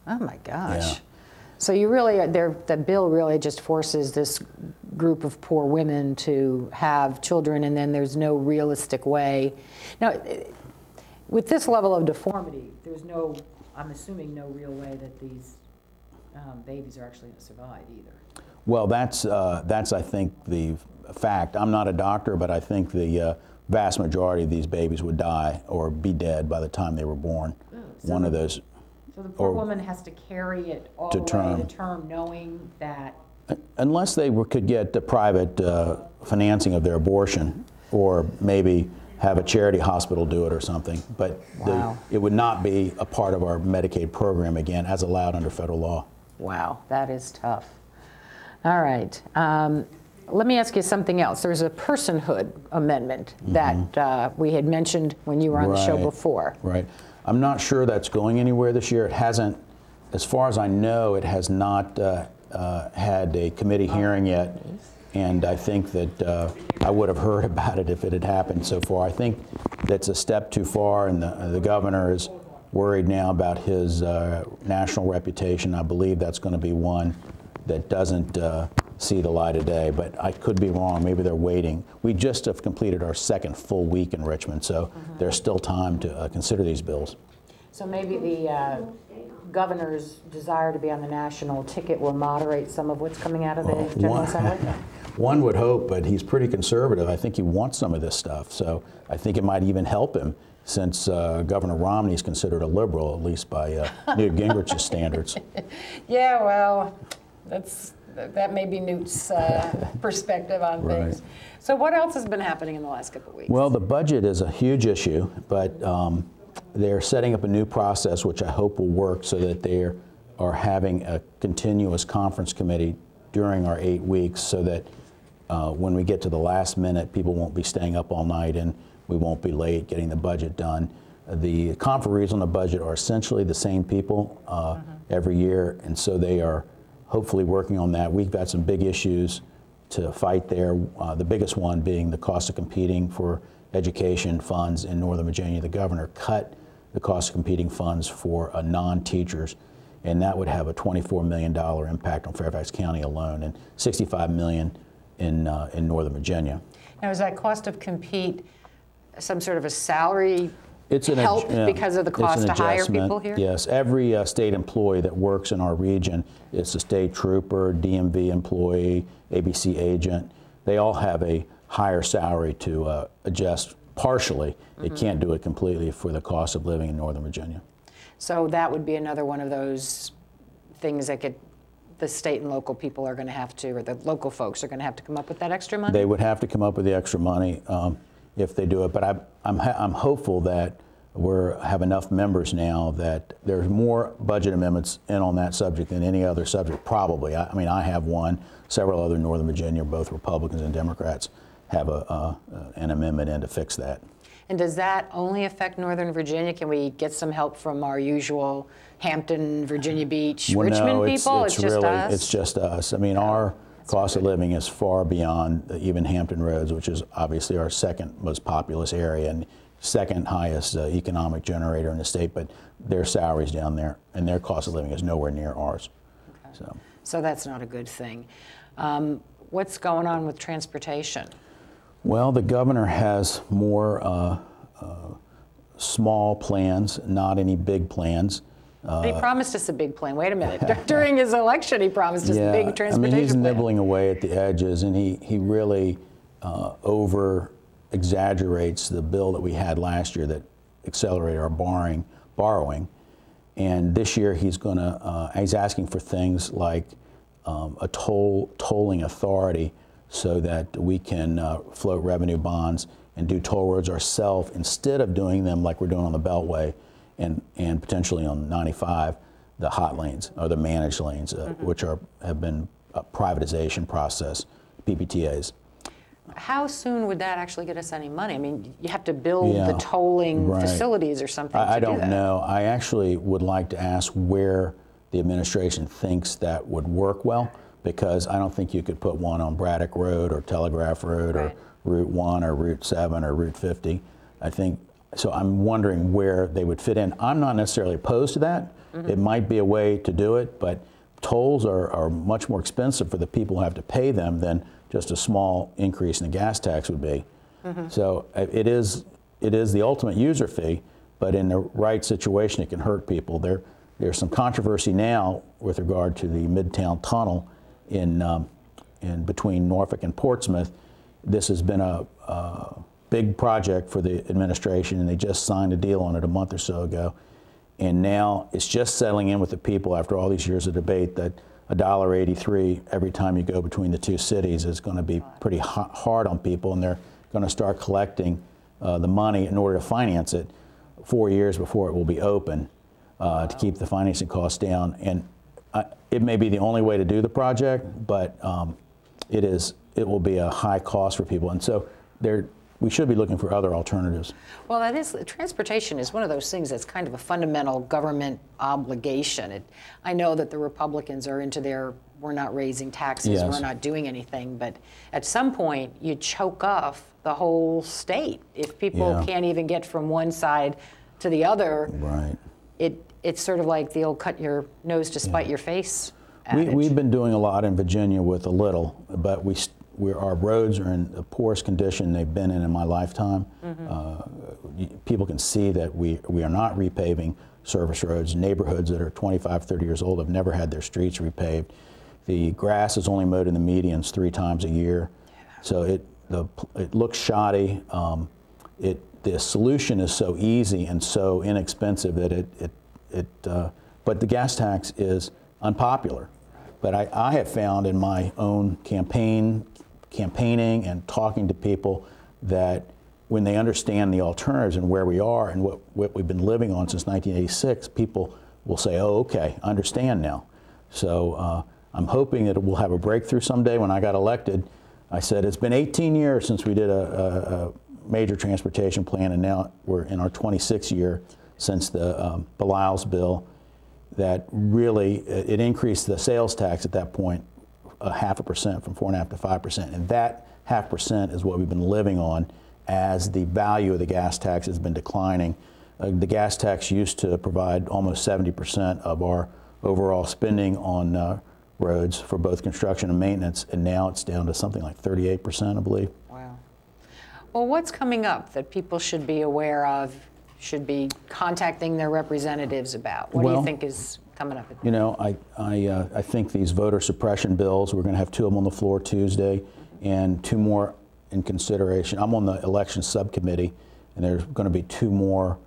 Oh my gosh. Yeah. So you really, the bill really just forces this group of poor women to have children, and then there's no realistic way. Now, with this level of deformity, there's no, I'm assuming, no real way that these babies are actually going to survive either. Well, that's I think the fact. I'm not a doctor, but I think the vast majority of these babies would die or be dead by the time they were born. So One of those. So the poor woman has to carry it all the way to term, knowing that. Unless they could get the private financing of their abortion, or maybe have a charity hospital do it or something. But it would not be a part of our Medicaid program again, as allowed under federal law. Wow, that is tough. All right. Let me ask you something else. There's a personhood amendment that we had mentioned when you were on the show before. Right. I'm not sure that's going anywhere this year. It hasn't, as far as I know, it has not had a committee hearing yet. And I think that I would have heard about it if it had happened so far. I think that's a step too far, and the governor is worried now about his national reputation. I believe that's going to be one that doesn't see the light of day, but I could be wrong. Maybe they're waiting. We just have completed our second full week in Richmond, so there's still time to consider these bills. So maybe the governor's desire to be on the national ticket will moderate some of what's coming out of the General Assembly? One would hope, but he's pretty conservative. I think he wants some of this stuff, so I think it might even help him, since Governor Romney is considered a liberal, at least by Newt Gingrich's standards. Yeah, well, that may be Newt's perspective on things. So what else has been happening in the last couple of weeks? Well, the budget is a huge issue, but they're setting up a new process which I hope will work, so that they are having a continuous conference committee during our 8 weeks, so that when we get to the last minute, people won't be staying up all night and we won't be late getting the budget done. The conferees on the budget are essentially the same people every year, and so they are hopefully working on that. We've got some big issues to fight there, the biggest one being the cost of competing for education funds in Northern Virginia. The governor cut the cost of competing funds for non-teachers, and that would have a $24 million impact on Fairfax County alone, and $65 million in Northern Virginia. Now, is that cost of compete some sort of a salary It's help because of the cost to hire people here? Yes, every state employee that works in our region, it's a state trooper, DMV employee, ABC agent, they all have a higher salary to adjust partially. They can't do it completely for the cost of living in Northern Virginia. So that would be another one of those things that the state and local people are going to have to, or the local folks are going to have to come up with that extra money? They would have to come up with the extra money if they do it, but I'm hopeful that we have enough members now that there's more budget amendments in on that subject than any other subject, probably. I mean, I have one, several other in Northern Virginia, both Republicans and Democrats, have an amendment in to fix that. And does that only affect Northern Virginia? Can we get some help from our usual Hampton, Virginia Beach, Richmond people? It's just us? It's just us. I mean, our cost of living is far beyond even Hampton Roads, which is obviously our second most populous area and second highest economic generator in the state, but their salaries down there and their cost of living is nowhere near ours. Okay. So that's not a good thing. What's going on with transportation? Well, the governor has more small plans, not any big plans. He promised us a big plan. Wait a minute. During his election, he promised us a big transportation plan. I mean, he's nibbling away at the edges, and he really over-exaggerates the bill that we had last year that accelerated our borrowing. And this year, he's asking for things like a tolling authority so that we can float revenue bonds and do toll roads ourselves instead of doing them like we're doing on the Beltway and potentially on 95, the hot lanes or the managed lanes, which have been a privatization process, PPTAs. How soon would that actually get us any money? I mean, you have to build the tolling facilities or something I to do don't that. know. I actually would like to ask where the administration thinks that would work well, because I don't think you could put one on Braddock Road or Telegraph Road or Route 1 or Route 7 or Route 50. I think, so I'm wondering where they would fit in. I'm not necessarily opposed to that. It might be a way to do it, but tolls are much more expensive for the people who have to pay them than just a small increase in the gas tax would be. So it is the ultimate user fee, but in the right situation, it can hurt people. There's some controversy now with regard to the Midtown Tunnel in between Norfolk and Portsmouth. This has been a big project for the administration, and they just signed a deal on it a month or so ago. And now it's just settling in with the people after all these years of debate that $1.83 every time you go between the two cities is going to be pretty hard on people, and they're going to start collecting the money in order to finance it 4 years before it will be open to keep the financing costs down. And it may be the only way to do the project, but it will be a high cost for people. And so we should be looking for other alternatives. Well, transportation is one of those things that's kind of a fundamental government obligation. I know that the Republicans are into we're not raising taxes, we're not doing anything, but at some point you choke off the whole state. If people can't even get from one side to the other, it's sort of like the old cut your nose to spite your face adage. We've been doing a lot in Virginia with a little, but our roads are in the poorest condition they've been in my lifetime. People can see that we are not repaving service roads. Neighborhoods that are 25, 30 years old have never had their streets repaved. The grass is only mowed in the medians 3 times a year. So it looks shoddy. The solution is so easy and so inexpensive that but the gas tax is unpopular. But I have found in my own campaigning and talking to people that when they understand the alternatives and where we are and what we've been living on since 1986, people will say, oh, okay, I understand now. So I'm hoping that we'll have a breakthrough someday. When I got elected, I said, it's been 18 years since we did a major transportation plan, and now we're in our 26th year since the Belial's bill that really, it increased the sales tax at that point 0.5% from 4.5% to 5%. And that 0.5% is what we've been living on as the value of the gas tax has been declining. The gas tax used to provide almost 70% of our overall spending on roads for both construction and maintenance, and now it's down to something like 38%, I believe. Wow. Well, what's coming up that people should be aware of, should be contacting their representatives about? What do you think is coming up? You know, I think these voter suppression bills, we're going to have 2 of them on the floor Tuesday and 2 more in consideration. I'm on the election subcommittee, and there's going to be 2 more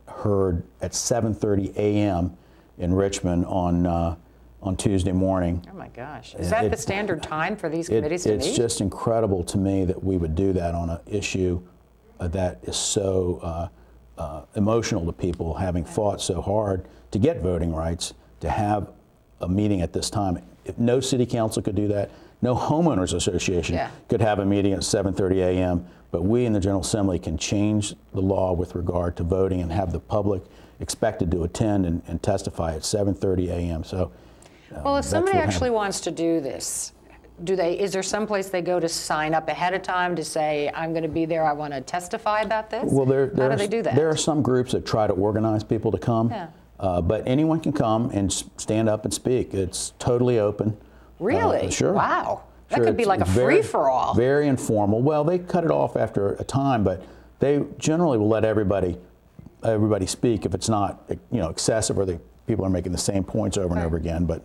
heard at 7:30 a.m. in Richmond on Tuesday morning. Oh my gosh. Is that the standard time for these committees to meet? It's just incredible to me that we would do that on an issue that is so emotional to people, having fought so hard to get voting rights, to have a meeting at this time. If no city council could do that, no homeowners association could have a meeting at 7:30 a.m., but we in the General Assembly can change the law with regard to voting and have the public expected to attend and testify at 7:30 a.m. So, well, if somebody actually wants to do this, is there some place they go to sign up ahead of time to say, I'm going to be there, I want to testify about this? Well, how do they do that? There are some groups that try to organize people to come, but anyone can come and stand up and speak. It's totally open. Really? Sure. Wow. That could be like a free-for-all. Very informal. Well, they cut it off after a time, but they generally will let everybody speak if it's not, excessive or people are making the same points over and over again. But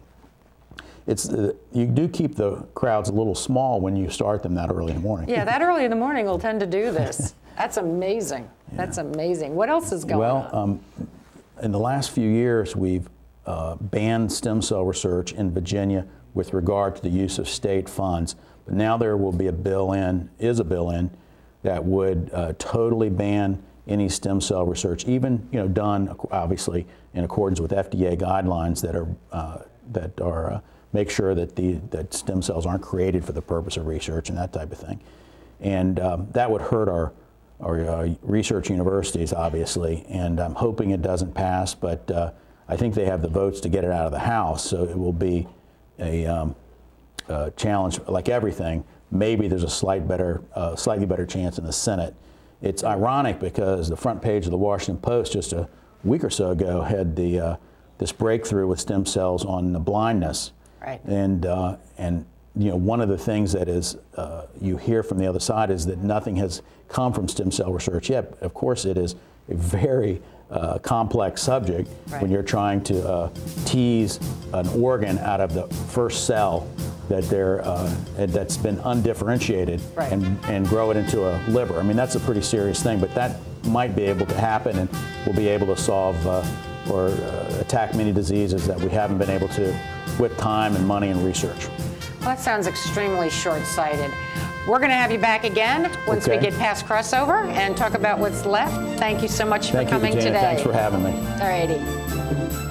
you do keep the crowds a little small when you start them that early in the morning. Yeah, that early in the morning will tend to do this. That's amazing. Yeah. That's amazing. What else is going on? In the last few years, we've banned stem cell research in Virginia with regard to the use of state funds. But now there will be a bill in that would totally ban any stem cell research, even done obviously in accordance with FDA guidelines that are make sure that stem cells aren't created for the purpose of research and that type of thing. And that would hurt our research universities, obviously, and I'm hoping it doesn't pass, but I think they have the votes to get it out of the House, so it will be a challenge. Like everything, maybe there's a slightly better chance in the Senate. It's ironic because the front page of the Washington Post just a week or so ago had this breakthrough with stem cells on the blindness. Right. And one of the things that is you hear from the other side is that nothing has come from stem cell research yet. Of course, it is a very complex subject when you're trying to tease an organ out of the first cell that's been undifferentiated and grow it into a liver. I mean, that's a pretty serious thing, but that might be able to happen, and we'll be able to solve or attack many diseases that we haven't been able to with time and money and research. Well, that sounds extremely short-sighted. We're going to have you back again once we get past crossover and talk about what's left. Thank you so much for coming today. Thanks for having me. All righty.